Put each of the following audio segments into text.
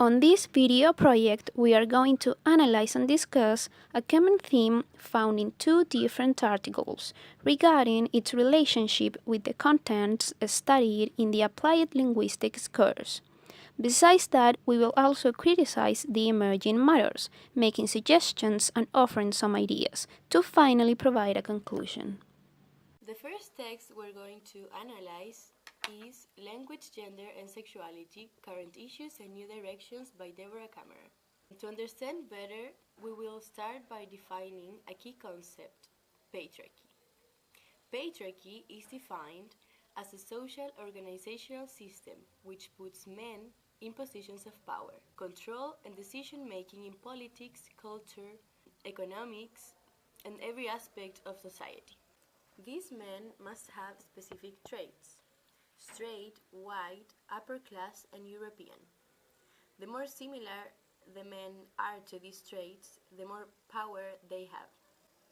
On this video project, we are going to analyze and discuss a common theme found in two different articles regarding its relationship with the contents studied in the Applied Linguistics course. Besides that, we will also criticize the emerging matters, making suggestions and offering some ideas, to finally provide a conclusion. The first text we're going to analyze is Language, Gender and Sexuality, Current Issues and New Directions by Deborah Kammerer. To understand better, we will start by defining a key concept, patriarchy. Patriarchy is defined as a social organizational system which puts men in positions of power, control and decision-making in politics, culture, economics, and every aspect of society. These men must have specific traits: straight, white, upper class, and European. The more similar the men are to these traits, the more power they have.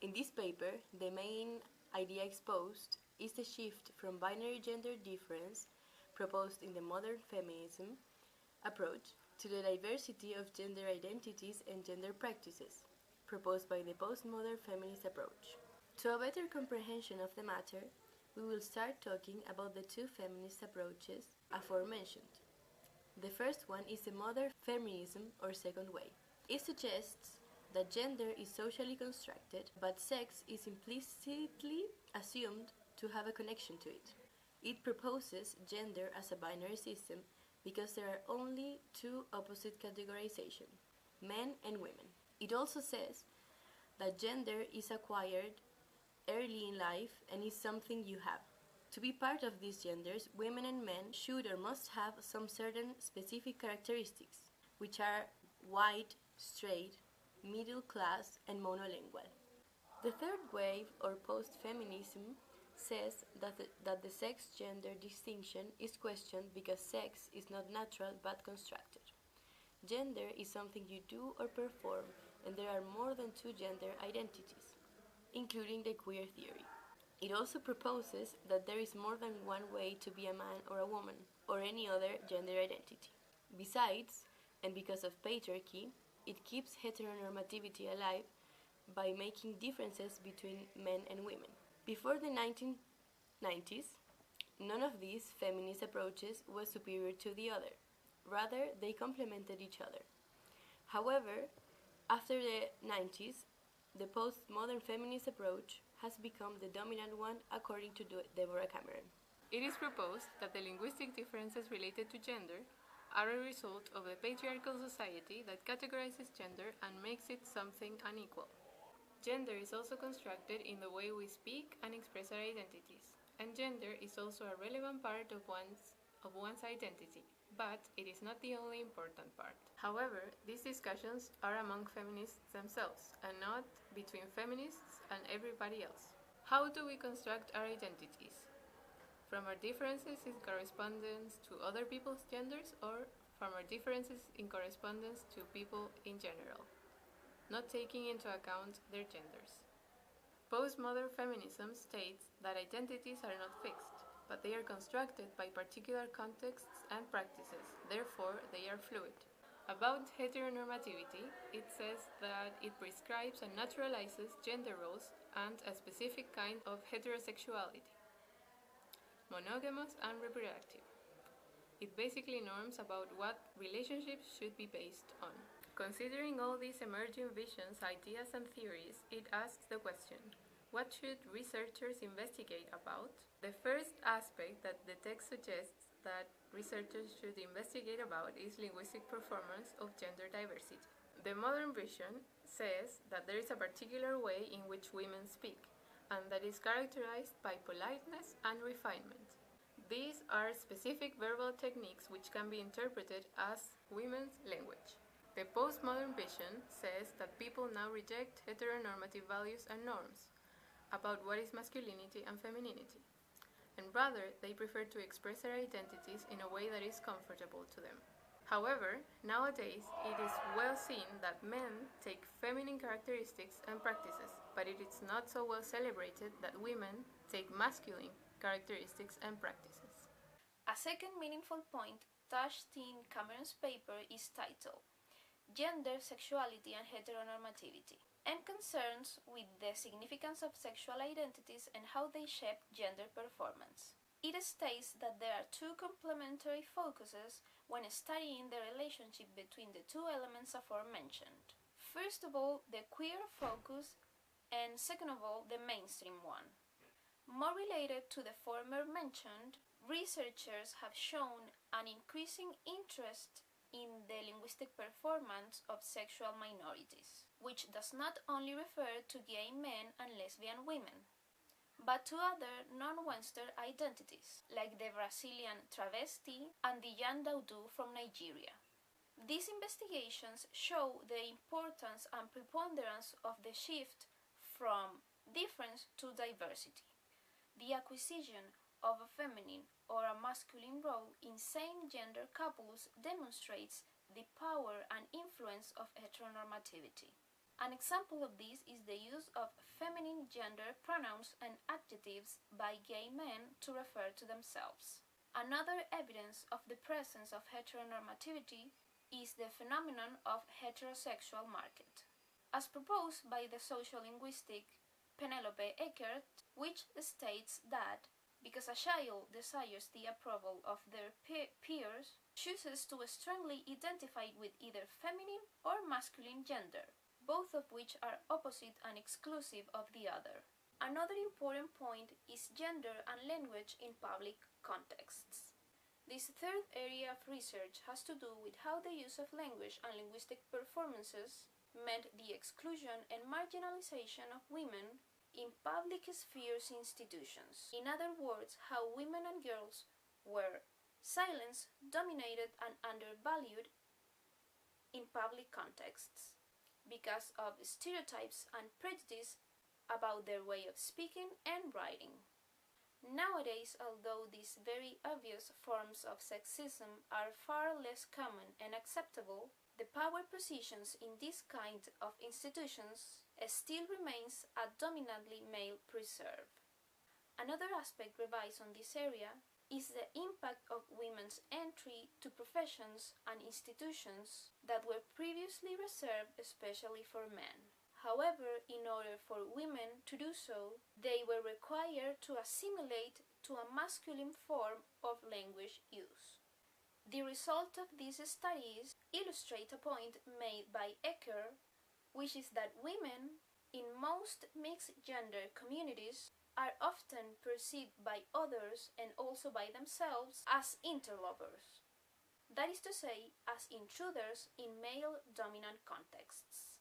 In this paper, the main idea exposed is the shift from binary gender difference proposed in the modern feminism approach to the diversity of gender identities and gender practices proposed by the postmodern feminist approach. To a better comprehension of the matter, we will start talking about the two feminist approaches aforementioned. The first one is the modern feminism or second way. It suggests that gender is socially constructed, but sex is implicitly assumed to have a connection to it. It proposes gender as a binary system because there are only two opposite categorizations, men and women. It also says that gender is acquired early in life and is something you have. To be part of these genders, women and men should or must have some certain specific characteristics, which are white, straight, middle class, and monolingual. The third wave, or post-feminism, says that the sex-gender distinction is questioned because sex is not natural but constructed. Gender is something you do or perform, and there are more than two gender identities, including the queer theory. It also proposes that there is more than one way to be a man or a woman, or any other gender identity. Besides, and because of patriarchy, it keeps heteronormativity alive by making differences between men and women. Before the 1990s, none of these feminist approaches was superior to the other. Rather, they complemented each other. However, after the 90s, the postmodern feminist approach has become the dominant one according to Deborah Kammerer. It is proposed that the linguistic differences related to gender are a result of a patriarchal society that categorizes gender and makes it something unequal. Gender is also constructed in the way we speak and express our identities, and gender is also a relevant part of one's identity, but it is not the only important part. However, these discussions are among feminists themselves, and not between feminists and everybody else. How do we construct our identities? From our differences in correspondence to other people's genders, or from our differences in correspondence to people in general, not taking into account their genders. Postmodern feminism states that identities are not fixed, but they are constructed by particular contexts and practices, therefore they are fluid. About heteronormativity, it says that it prescribes and naturalizes gender roles and a specific kind of heterosexuality, monogamous and reproductive. It basically norms about what relationships should be based on. Considering all these emerging visions, ideas, and theories, it asks the question, what should researchers investigate about? The first aspect that the text suggests that researchers should investigate about is linguistic performance of gender diversity. The modern vision says that there is a particular way in which women speak, and that is characterized by politeness and refinement. These are specific verbal techniques which can be interpreted as women's language. The postmodern vision says that people now reject heteronormative values and norms about what is masculinity and femininity, and rather they prefer to express their identities in a way that is comfortable to them. However, nowadays it is well seen that men take feminine characteristics and practices, but it is not so well celebrated that women take masculine characteristics and practices. A second meaningful point Tashdin Cameron's paper is titled Gender, Sexuality and Heteronormativity, and concerns with the significance of sexual identities and how they shape gender performance. It states that there are two complementary focuses when studying the relationship between the two elements aforementioned. First of all, the queer focus, and second of all, the mainstream one. More related to the former mentioned, researchers have shown an increasing interest in the linguistic performance of sexual minorities, which does not only refer to gay men and lesbian women, but to other non-Western identities, like the Brazilian travesti and the Yandaudu from Nigeria. These investigations show the importance and preponderance of the shift from difference to diversity. The acquisition of a feminine or a masculine role in same-gender couples demonstrates the power and influence of heteronormativity. An example of this is the use of feminine gender pronouns and adjectives by gay men to refer to themselves. Another evidence of the presence of heteronormativity is the phenomenon of heterosexual market, as proposed by the social linguistic Penelope Eckert, which states that because a child desires the approval of their peers, chooses to strongly identify with either feminine or masculine gender, both of which are opposite and exclusive of the other. Another important point is gender and language in public contexts. This third area of research has to do with how the use of language and linguistic performances meant the exclusion and marginalization of women in public spheres institutions. In other words, how women and girls were silenced, dominated, and undervalued in public contexts because of stereotypes and prejudice about their way of speaking and writing. Nowadays, although these very obvious forms of sexism are far less common and acceptable, the power positions in this kind of institutions still remains a dominantly male preserve. Another aspect revised on this area is the impact of women's entry to professions and institutions that were previously reserved especially for men. However, in order for women to do so, they were required to assimilate to a masculine form of language use. The result of these studies illustrate a point made by Ecker, which is that women in most mixed-gender communities are often perceived by others and also by themselves as interlopers. That is to say, as intruders in male-dominant contexts.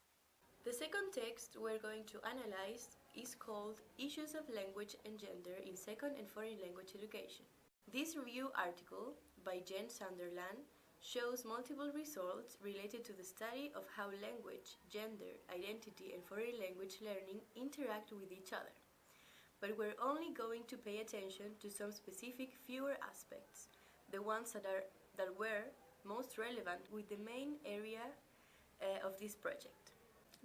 The second text we're going to analyze is called Issues of Language and Gender in Second and Foreign Language Education. This review article by Jen Sunderland shows multiple results related to the study of how language, gender, identity, and foreign language learning interact with each other. But we're only going to pay attention to some specific fewer aspects, the ones that were most relevant with the main area of this project.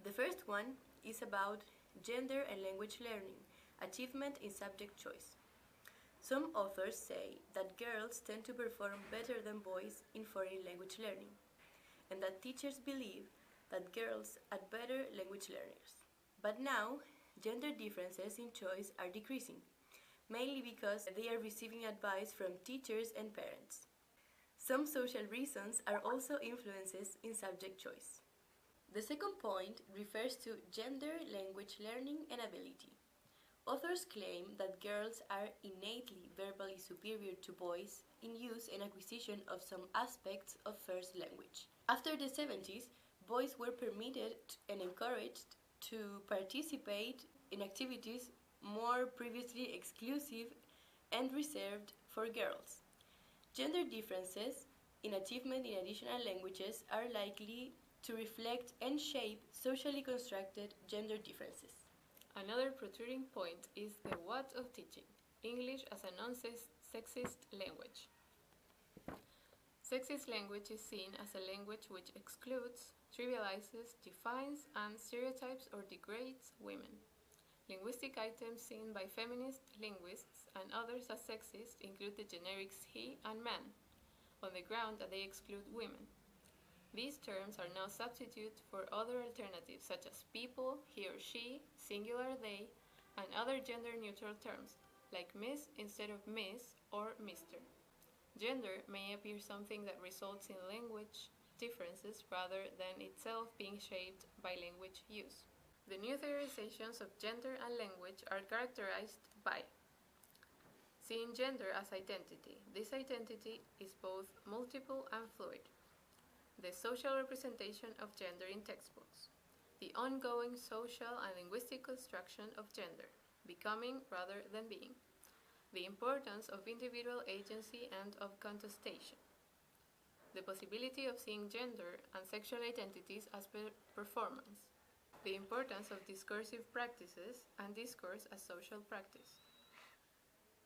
The first one is about gender and language learning, achievement in subject choice. Some authors say that girls tend to perform better than boys in foreign language learning, and that teachers believe that girls are better language learners. But now, gender differences in choice are decreasing, mainly because they are receiving advice from teachers and parents. Some social reasons are also influences in subject choice. The second point refers to gender, language learning, and ability. Authors claim that girls are innately verbally superior to boys in use and acquisition of some aspects of first language. After the 70s, boys were permitted and encouraged to participate in activities more previously exclusive and reserved for girls. Gender differences in achievement in additional languages are likely to reflect and shape socially constructed gender differences. Another protruding point is the what of teaching, English as a non-sexist language. Sexist language is seen as a language which excludes, trivializes, defines, and stereotypes or degrades women. Linguistic items seen by feminist linguists and others as sexist include the generics he and man. on the ground that they exclude women. These terms are now substituted for other alternatives such as people, he or she, singular they, and other gender-neutral terms, like Miss instead of Miss or Mr. Gender may appear something that results in language differences rather than itself being shaped by language use. The new theorizations of gender and language are characterized by seeing gender as identity. This identity is both multiple and fluid. The social representation of gender in textbooks. The ongoing social and linguistic construction of gender, becoming rather than being. The importance of individual agency and of contestation. The possibility of seeing gender and sexual identities as performance. The importance of discursive practices and discourse as social practice.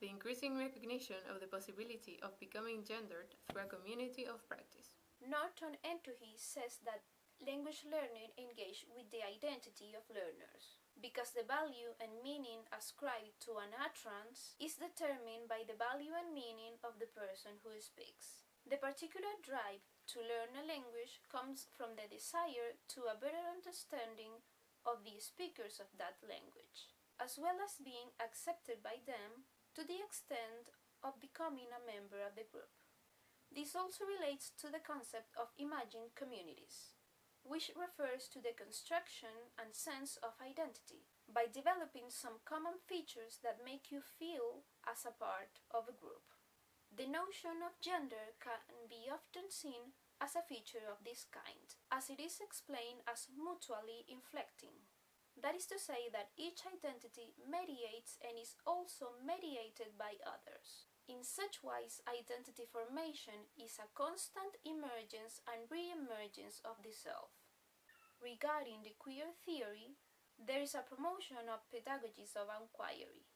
The increasing recognition of the possibility of becoming gendered through a community of practice. Norton Entuhi says that language learning engages with the identity of learners, because the value and meaning ascribed to an utterance is determined by the value and meaning of the person who speaks. The particular drive to learn a language comes from the desire to a better understanding of the speakers of that language, as well as being accepted by them to the extent of becoming a member of the group. This also relates to the concept of imagined communities, which refers to the construction and sense of identity by developing some common features that make you feel as a part of a group. The notion of gender can be often seen as a feature of this kind, as it is explained as mutually inflecting. That is to say that each identity mediates and is also mediated by others. In such wise, identity formation is a constant emergence and re-emergence of the self. Regarding the queer theory, there is a promotion of pedagogies of inquiry,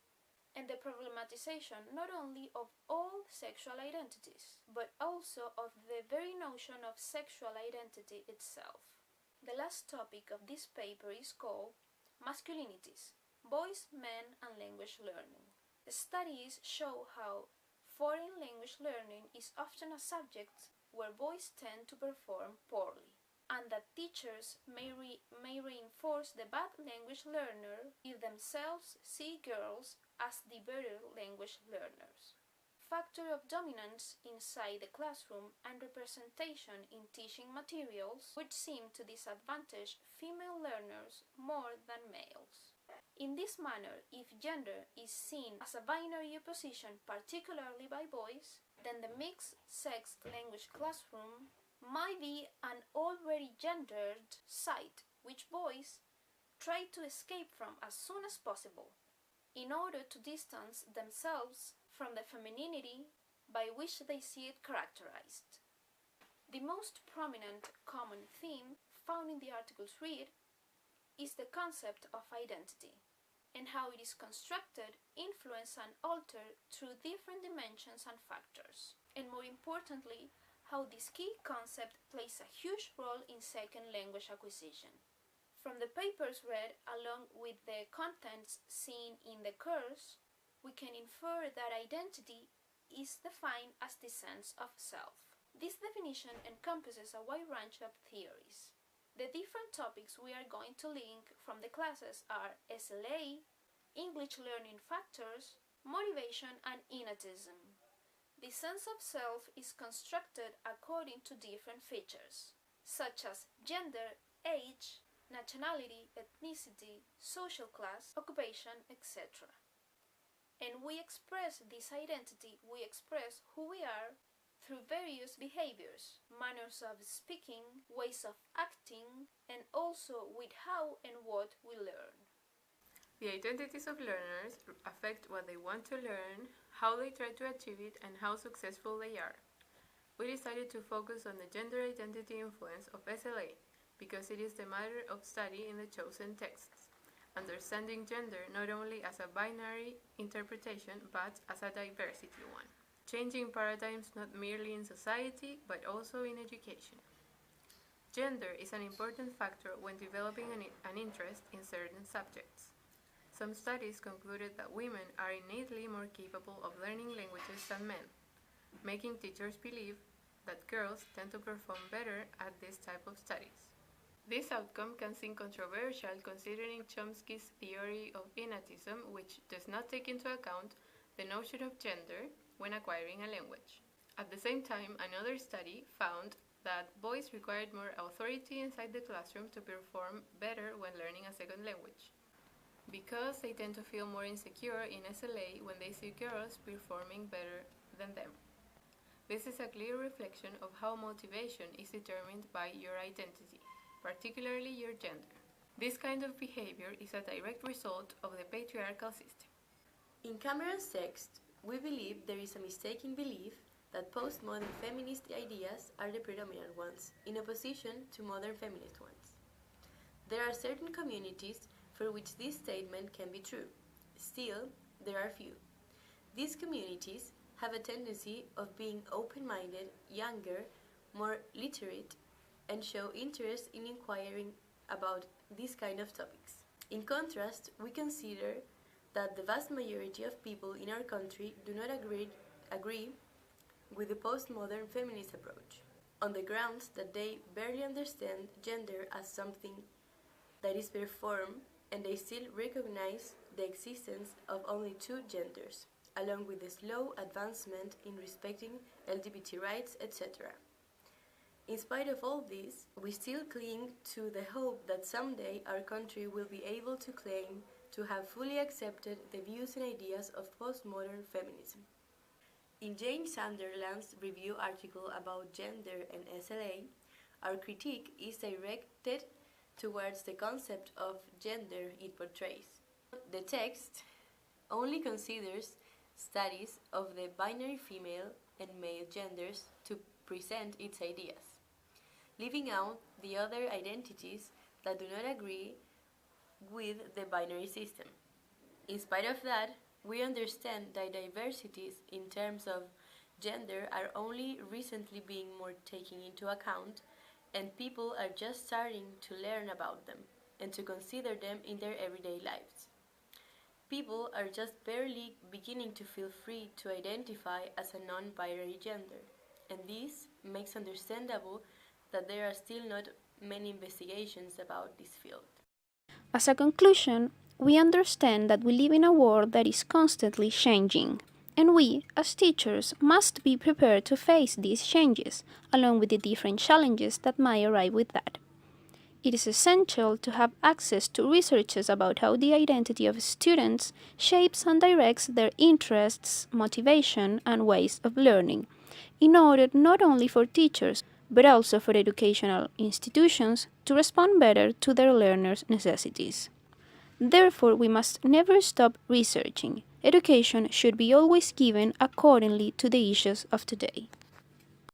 and the problematization not only of all sexual identities, but also of the very notion of sexual identity itself. The last topic of this paper is called Masculinities, Boys, Men, and Language Learning. The studies show how foreign language learning is often a subject where boys tend to perform poorly, and that teachers may reinforce the bad language learner if themselves see girls as the better language learners. Factor of dominance inside the classroom and representation in teaching materials would seem to disadvantage female learners more than males. In this manner, if gender is seen as a binary opposition, particularly by boys, then the mixed-sex language classroom might be an already gendered site which boys try to escape from as soon as possible, in order to distance themselves from the femininity by which they see it characterized. The most prominent common theme found in the articles read is the concept of identity, and how it is constructed, influenced, and altered through different dimensions and factors, and more importantly, how this key concept plays a huge role in second language acquisition. From the papers read, along with the contents seen in the course, we can infer that identity is defined as the sense of self. This definition encompasses a wide range of theories. The different topics we are going to link from the classes are SLA, English learning factors, motivation, and innatism. The sense of self is constructed according to different features, such as gender, age, nationality, ethnicity, social class, occupation, etc. And we express this identity, we express who we are through various behaviors, manners of speaking, ways of acting, and also with how and what we learn. The identities of learners affect what they want to learn, how they try to achieve it, and how successful they are. We decided to focus on the gender identity influence of SLA because it is the matter of study in the chosen texts, understanding gender not only as a binary interpretation but as a diversity one. Changing paradigms not merely in society but also in education. Gender is an important factor when developing an interest in certain subjects. Some studies concluded that women are innately more capable of learning languages than men, making teachers believe that girls tend to perform better at this type of studies. This outcome can seem controversial considering Chomsky's theory of innatism, which does not take into account the notion of gender when acquiring a language. At the same time, another study found that boys required more authority inside the classroom to perform better when learning a second language, because they tend to feel more insecure in SLA when they see girls performing better than them. This is a clear reflection of how motivation is determined by your identity, particularly your gender. This kind of behavior is a direct result of the patriarchal system. In Cameron's text, we believe there is a mistaken belief that postmodern feminist ideas are the predominant ones, in opposition to modern feminist ones. There are certain communities for which this statement can be true. Still, there are few. These communities have a tendency of being open-minded, younger, more literate, and show interest in inquiring about these kind of topics. In contrast, we consider that the vast majority of people in our country do not agree with the postmodern feminist approach, on the grounds that they barely understand gender as something that is performed, and they still recognize the existence of only two genders, along with the slow advancement in respecting LGBT rights, etc. In spite of all this, we still cling to the hope that someday our country will be able to claim to have fully accepted the views and ideas of postmodern feminism. In Jane Sunderland's review article about gender and SLA, our critique is directed towards the concept of gender it portrays. The text only considers studies of the binary female and male genders to present its ideas, leaving out the other identities that do not agree with the binary system. In spite of that, we understand that diversities in terms of gender are only recently being more taken into account, and people are just starting to learn about them and to consider them in their everyday lives. People are just barely beginning to feel free to identify as a non-binary gender, and this makes understandable that there are still not many investigations about this field. As a conclusion, we understand that we live in a world that is constantly changing, and we, as teachers, must be prepared to face these changes, along with the different challenges that might arrive with that. It is essential to have access to researches about how the identity of students shapes and directs their interests, motivation, and ways of learning, in order not only for teachers, but also for educational institutions to respond better to their learners' necessities. Therefore, we must never stop researching. Education should be always given accordingly to the issues of today.